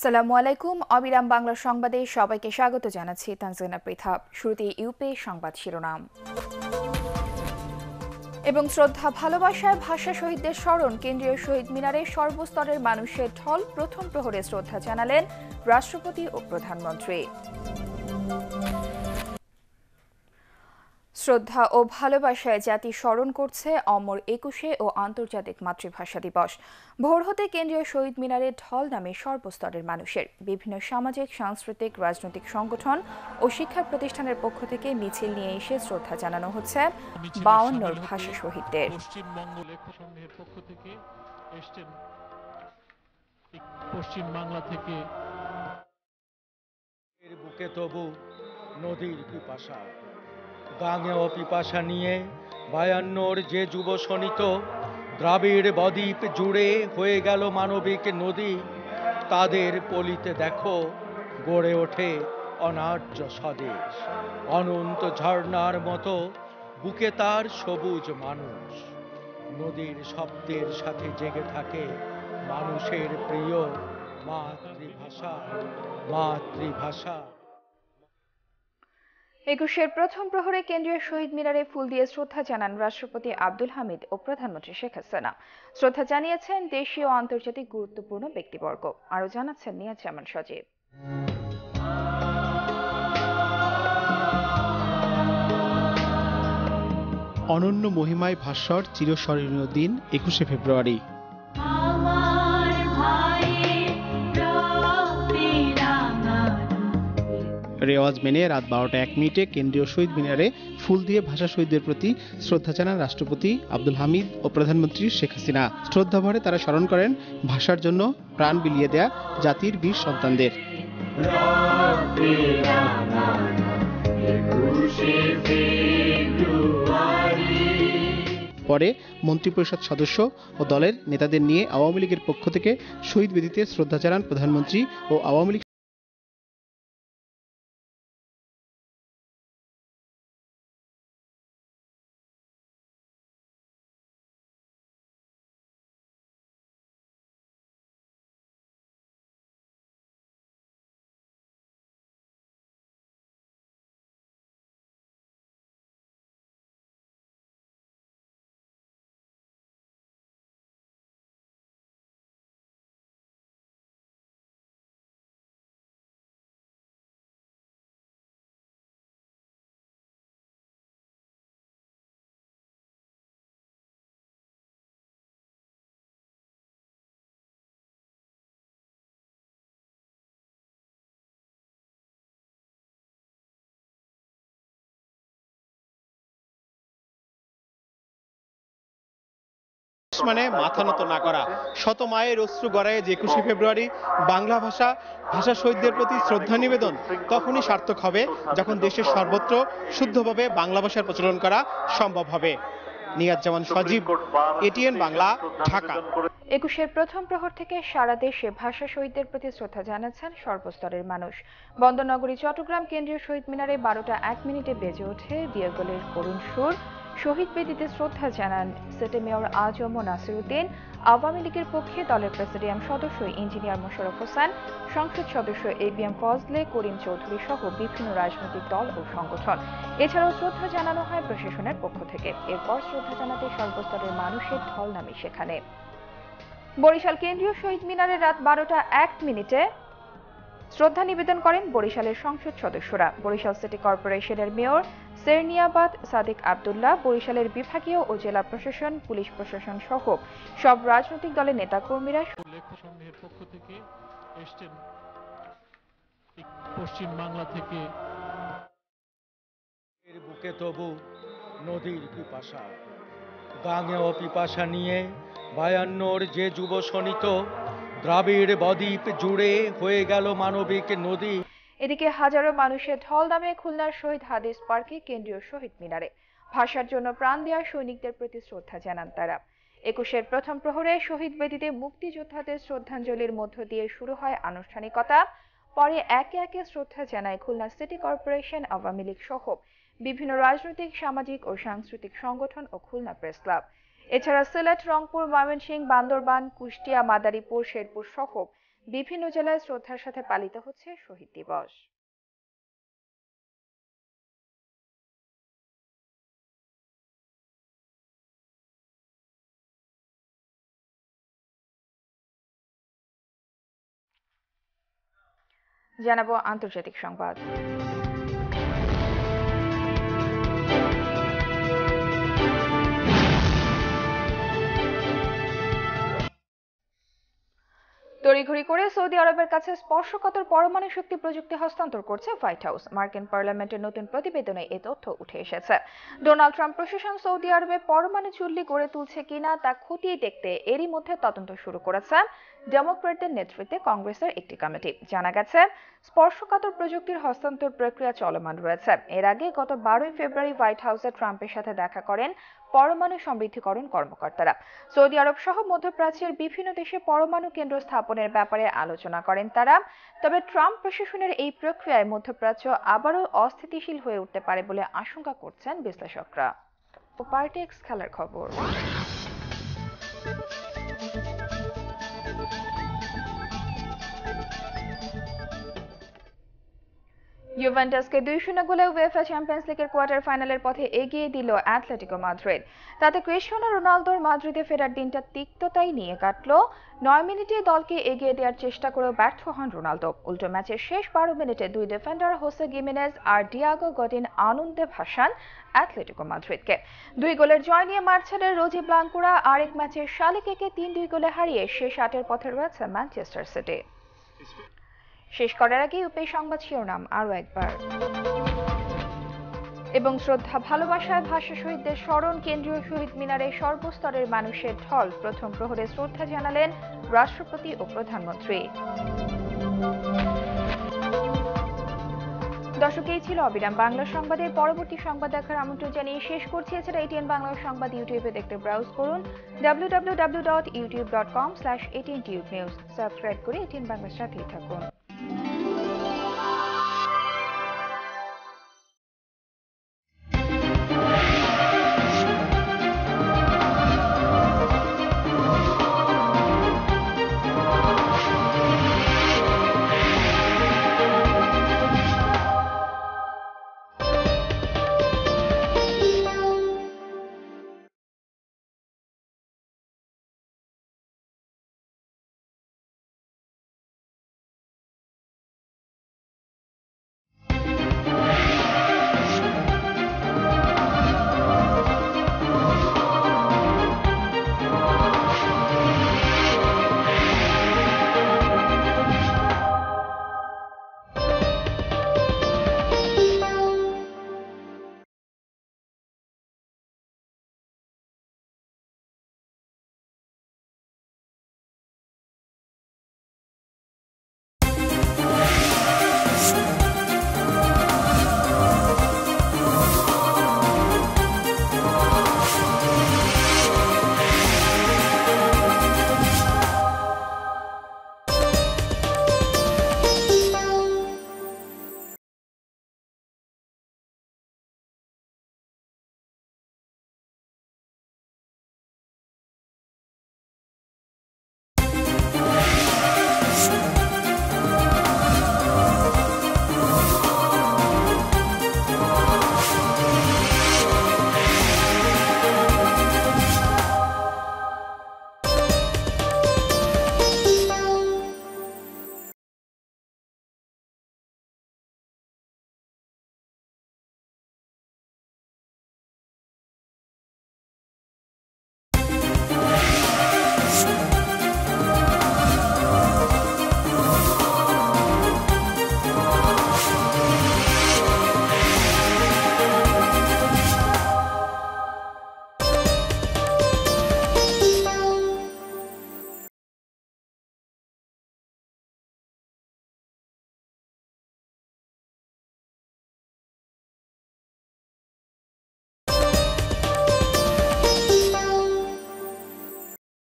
আসসালামু আলাইকুম। অবিরাম বাংলা সংবাদে সবাইকে স্বাগত জানাচ্ছি তানজিনা পৃথা। শুরুতে ইউপি সংবাদ শিরোনাম এবং শ্রদ্ধা ভালোবাসায় ভাষা শহীদদের স্মরণ। কেন্দ্রীয় শহীদ মিনারে সর্বস্তরের মানুষের ঢল। প্রথম প্রহরে শ্রদ্ধা জানালেন রাষ্ট্রপতি ও প্রধানমন্ত্রী। শ্রদ্ধা ও ভালোবাসায় জাতি স্মরণ করছে অমর ২১শে ও আন্তর্জাতিক মাতৃভাষা দিবস। ভোর হতে কেন্দ্রীয় শহীদ মিনারে ঢল নামে সর্বস্তরের মানুষের। বিভিন্ন সামাজিক, সাংস্কৃতিক, রাজনৈতিক সংগঠন ও শিক্ষা প্রতিষ্ঠানের পক্ষ থেকে মিছিল নিয়ে এসে শ্রদ্ধা জানানো হচ্ছে ৫২ ভাষা শহীদদের। পশ্চিমবঙ্গ লেখক সংঘের পক্ষ থেকে এসেছেন পশ্চিম বাংলা থেকে। এর বুকে তবু নদীর পিপাসা, গাঙে ও পিপাসা নিয়ে ৫২ যে যুব শোণিত, দ্রাবিড় বদ্বীপ জুড়ে হয়ে গেল মানবিক নদী। তাদের পলিতে দেখো গড়ে ওঠে অনার্য স্বদেশ। অনন্ত ঝর্ণার মতো বুকে তার সবুজ মানুষ। নদীর শব্দের সাথে জেগে থাকে মানুষের প্রিয় মাতৃভাষা। মাতৃভাষা ২১শের প্রথম প্রহরে কেন্দ্রীয় শহীদ মিনারে ফুল দিয়ে শ্রদ্ধা জানান রাষ্ট্রপতি আব্দুল হামিদ ও প্রধানমন্ত্রী শেখ হাসিনা। শ্রদ্ধা জানিয়েছেন দেশীয় ও আন্তর্জাতিক গুরুত্বপূর্ণ ব্যক্তিবর্গ। আরও জানাচ্ছেন নিয়াজ জামান সজীব। অনন্য মহিমায় ভাস্বর চিরস্মরণীয় দিন ২১শে ফেব্রুয়ারি। রেওয়াজ মেনে রাত ১২টা ১ মিনিটে কেন্দ্রীয় শহীদ মিনারে ফুল দিয়ে ভাষা শহীদদের প্রতি শ্রদ্ধা জানান রাষ্ট্রপতি আব্দুল হামিদ ও প্রধানমন্ত্রী শেখ হাসিনা। শ্রদ্ধাভরে তারা স্মরণ করেন ভাষার জন্য প্রাণ বিলিয়ে দেয়া জাতির বীর সন্তানদের। পরে মন্ত্রিপরিষদ সদস্য ও দলের নেতাদের নিয়ে আওয়ামী লীগের পক্ষ থেকে শহীদ বেদিতে শ্রদ্ধা জানান প্রধানমন্ত্রী ও আওয়ামী লীগ মানে মাথা নত না করা। শত মায়ের অশ্রু গড়ায় যে ২১শে ফেব্রুয়ারি বাংলা ভাষা শহীদদের প্রতি শ্রদ্ধা নিবেদন তখনই সার্থক হবে যখন দেশের সর্বত্র শুদ্ধভাবে বাংলা ভাষার প্রচলন করা সম্ভব হবে। নিয়াজ জামান সজীব, এটিএন বাংলা, ঢাকা। ২১শের প্রথম প্রহর থেকে সারা দেশে ভাষা শহীদদের প্রতি শ্রদ্ধা জানাচ্ছেন সর্বস্তরের মানুষ। বন্দরনগরী চট্টগ্রাম কেন্দ্রীয় শহীদ মিনারে ১২টা ১ মিনিটে বেজে ওঠে বিয়গলের করুণ সুর। শহীদ বেদিতে শ্রদ্ধা জানান সিটি মেয়র আজম নাসিরউদ্দিন, আওয়ামী লীগের পক্ষে দলের প্রেসিডিয়াম সদস্য ইঞ্জিনিয়ার মোশাররফ হোসেন, সংসদ সদস্য এবিএম ফজলে করিম চৌধুরী সহ বিভিন্ন রাজনৈতিক দল ও সংগঠন। এছাড়াও শ্রদ্ধা জানানো হয় প্রশাসনের পক্ষ থেকে। এরপর শ্রদ্ধা জানাতে সর্বস্তরের মানুষের ঢল নামে সেখানে। বরিশাল কেন্দ্রীয় শহীদ মিনারে রাত ১২টা ১ মিনিটে শ্রদ্ধা নিবেদন করেন বরিশালের সংসদ সদস্যরা। বরিশাল সিটি কর্পোরেশনের মেয়র সেরনিয়াবাদ সাদিক আব্দুল্লাহ, বরিশালের বিভাগীয় ও জেলা প্রশাসন, পুলিশ প্রশাসন সহ সব রাজনৈতিক দলের নেতাকর্মীরা লেখক সংঘের পক্ষ থেকে এসেছেন পশ্চিম বাংলা থেকে। এর বুকে তবু নদীর পিপাসা, গাঙে ও পিপাসা নিয়ে ৫২ যে যুব শোণিত, দ্রাবিড় বদ্বীপ জুড়ে হয়ে গেল মানবিক নদী। এদিকে হাজারো মানুষের ঢল নামে খুলনার শহীদ হাদিস পার্কে কেন্দ্রীয় শহীদ মিনারে ভাষার জন্য প্রাণ দেওয়া সৈনিকদের প্রতি শ্রদ্ধা জানান তারা। ২১শের প্রথম প্রহরে শহীদ বেদিতে মুক্তিযোদ্ধাদের শ্রদ্ধাঞ্জলির মধ্য দিয়ে শুরু হয় আনুষ্ঠানিকতা। পরে একে একে শ্রদ্ধা জানায় খুলনা সিটি কর্পোরেশন, আওয়ামী লীগ সহ বিভিন্ন রাজনৈতিক, সামাজিক ও সাংস্কৃতিক সংগঠন ও খুলনা প্রেস ক্লাব। এছাড়া সিলেট, রংপুর, ময়মনসিংহ, বান্দরবান, কুষ্টিয়া, মাদারীপুর, শেরপুর সহ বিভিন্ন জেলায় শ্রদ্ধার সাথে পালিত হচ্ছে শহীদ দিবস। জানাবো আন্তর্জাতিক সংবাদ। তড়িঘড়ি করে সৌদি আরবের কাছে স্পর্শকাতর পরমাণু শক্তি প্রযুক্তি হস্তান্তর করছে হোয়াইট হাউস। মার্কিন পার্লামেন্টের নতুন প্রতিবেদনে এই তথ্য উঠে এসেছে। ডোনাল্ড ট্রাম্প প্রশাসন সৌদি আরবে পরমাণু চুল্লি গড়ে তুলছে কিনা তা খতিয়ে দেখতে এরই মধ্যে তদন্ত শুরু করেছে ডেমোক্র্যাটদের নেতৃত্বে কংগ্রেসের একটি কমিটি। জানা গেছে, স্পর্শকাতর প্রযুক্তির হস্তান্তর প্রক্রিয়া চলমান রয়েছে। এর আগে গত 12 ফেব্রুয়ারি হোয়াইট হাউসে ট্রাম্পের সাথে দেখা করেন পরমাণু সমৃদ্ধিকরণ কর্মকর্তারা। সৌদি আরব সহ মধ্যপ্রাচ্যের বিভিন্ন দেশে পরমাণু কেন্দ্র স্থাপনের ব্যাপারে আলোচনা করেন তারা। তবে ট্রাম্প প্রশাসনের এই প্রক্রিয়ায় মধ্যপ্রাচ্য আবারও অস্থিতিশীল হয়ে উঠতে পারে বলে আশঙ্কা করছেন বিশ্লেষকরা। পার্টিক্স খেলার খবর। ইউভেন্টাসকে 2-0 গোলে উয়েফা চ্যাম্পিয়ন্স লিগের কোয়ার্টার ফাইনালের পথে এগিয়ে দিল অ্যাটলেটিকো মাদ্রিদ। তাতে ক্রিস্টিয়ানো রোনালদোর মাদ্রিদে ফেরার দিনটা তিক্ততাই নিয়ে কাটল। 9 মিনিটে দলকে এগিয়ে দেওয়ার চেষ্টা করেও ব্যর্থ হন রোনালদো। উল্টো ম্যাচের শেষ 12 মিনিটে দুই ডিফেন্ডার হোসে গিমেনেজ আর ডিয়াগো গডিন আনন্দে ভাসান অ্যাটলেটিকো মাদ্রিদকে। 2 গোলের জয় নিয়ে মাঠ ছাড়েন রোজি ব্লাঙ্কুরা। আরেক ম্যাচে শালিকেকে 3-2 গোলে হারিয়ে শেষ 8-এর পথে রয়েছে ম্যানচেস্টার সিটি। শেষ করার আগে ইউপি সংবাদ শিরোনাম আরো একবার। এবং শ্রদ্ধা ভালোবাসায় ভাষা শহীদদের স্মরণ, কেন্দ্রীয় শহীদ মিনারে সর্বস্তরের মানুষের ঢল। প্রথম প্রহরে শ্রদ্ধা জানালেন রাষ্ট্রপতি ও প্রধানমন্ত্রী। দর্শক, এই ছিল অবিরাম বাংলা সংবাদের। পরবর্তী সংবাদ দেখার আমন্ত্রণ জানিয়ে শেষ করছি। এছাড়া এটিএন বাংলা সংবাদ ইউটিউবে দেখতে ব্রাউজ করুন www.youtube.com/ATNTubenews। সাবস্ক্রাইব করে এটিএন বাংলার সাথেই থাকুন।